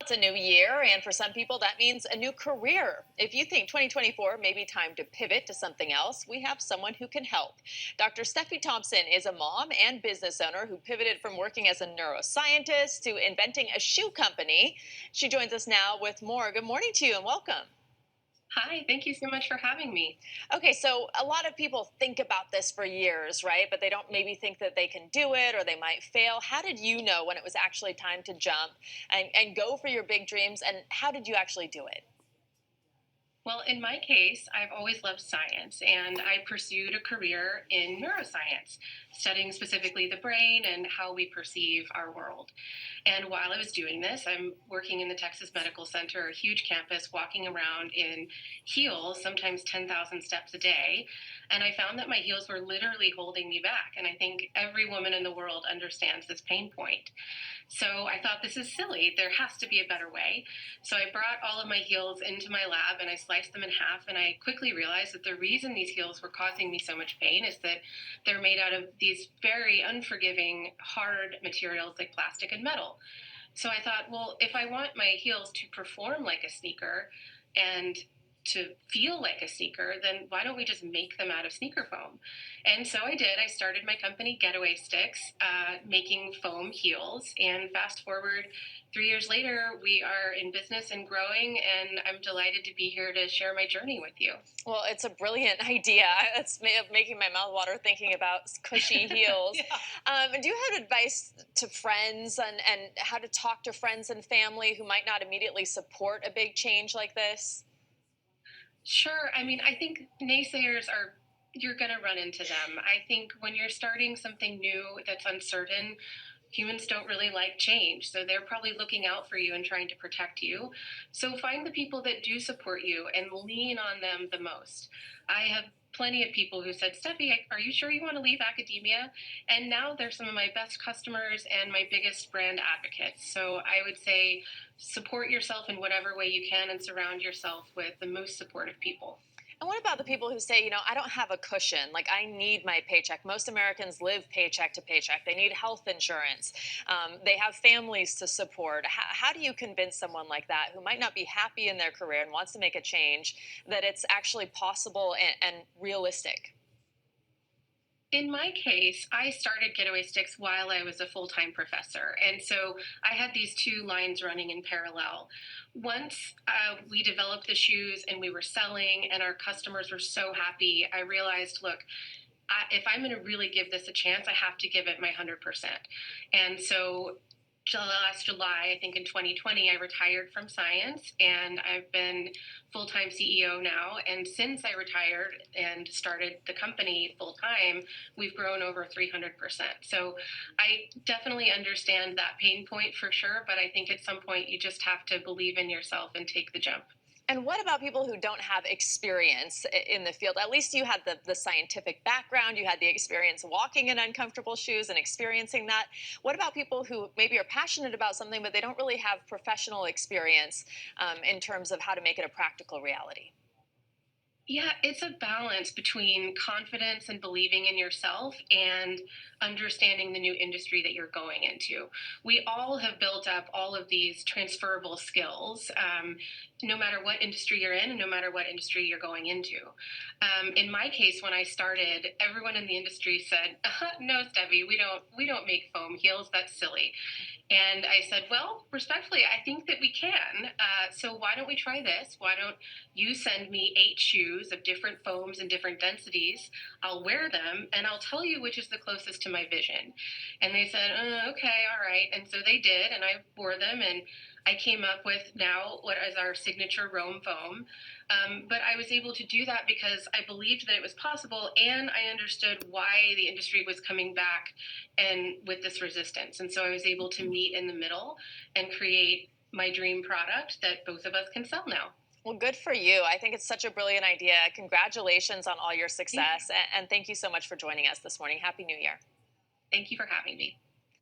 it's a new year, and for some people, that means a new career. If you think 2024 may be time to pivot to something else, we have someone who can help. Dr. Steffi Thompson is a mom and business owner who pivoted from working as a neuroscientist to inventing a shoe company. She joins us now with more. Good morning to you and welcome. Hi, thank you so much for having me. Okay, so a lot of people think about this for years, right? But they don't maybe think that they can do it or they might fail. How did you know when it was actually time to jump and go for your big dreams? And how did you actually do it? Well, in my case, I've always loved science and I pursued a career in neuroscience, studying specifically the brain and how we perceive our world. And while I was doing this, I'm working in the Texas Medical Center, a huge campus, walking around in heels, sometimes 10,000 steps a day. And I found that my heels were literally holding me back. And I think every woman in the world understands this pain point. So I thought, this is silly. There has to be a better way. So I brought all of my heels into my lab and I sliced them in half. And I quickly realized that the reason these heels were causing me so much pain is that they're made out of these very unforgiving, hard materials like plastic and metal. So I thought, well, if I want my heels to perform like a sneaker and to feel like a sneaker, then why don't we just make them out of sneaker foam? And so I did. I started my company, Getaway Sticks, making foam heels. And fast forward 3 years later, we are in business and growing. And I'm delighted to be here to share my journey with you. Well, it's a brilliant idea. It's making my mouth water thinking about cushy heels. Yeah. Do you have advice to friends and how to talk to friends and family who might not immediately support a big change like this? Sure. I mean, I think naysayers are, you're going to run into them. I think when you're starting something new that's uncertain, humans don't really like change. So they're probably looking out for you and trying to protect you. So find the people that do support you and lean on them the most. I have plenty of people who said, Steffi, are you sure you want to leave academia? And now they're some of my best customers and my biggest brand advocates. So I would say support yourself in whatever way you can and surround yourself with the most supportive people. And what about the people who say, I don't have a cushion, like I need my paycheck? Most Americans live paycheck to paycheck. They need health insurance. They have families to support. How do you convince someone like that who might not be happy in their career and wants to make a change that it's actually possible and realistic? In my case, I started Getaway Sticks while I was a full time professor. And so I had these two lines running in parallel. Once we developed the shoes and we were selling, and our customers were so happy, I realized, look, if I'm going to really give this a chance, I have to give it my 100%. And so last July, I think in 2020, I retired from science and I've been full time CEO now. And since I retired and started the company full time, we've grown over 300%. So I definitely understand that pain point for sure. But I think at some point, you just have to believe in yourself and take the jump. And what about people who don't have experience in the field? At least you had the scientific background, you had the experience walking in uncomfortable shoes and experiencing that. What about people who maybe are passionate about something, but they don't really have professional experience in terms of how to make it a practical reality? Yeah, it's a balance between confidence and believing in yourself and understanding the new industry that you're going into. We all have built up all of these transferable skills, no matter what industry you're in and no matter what industry you're going into. In my case, when I started, everyone in the industry said, "No, Stevie, we don't make foam heels. That's silly." And I said, well, respectfully, I think that we can. So why don't we try this? Why don't you send me 8 shoes of different foams and different densities? I'll wear them and I'll tell you which is the closest to my vision. And they said, okay, all right. And so they did. And I wore them and I came up with now what is our signature Rome foam. But I was able to do that because I believed that it was possible and I understood why the industry was coming back and with this resistance. And so I was able to meet in the middle and create my dream product that both of us can sell now. Well, good for you. I think it's such a brilliant idea. Congratulations on all your Thank success. And thank you so much for joining us this morning. Happy New Year. thank you for having me.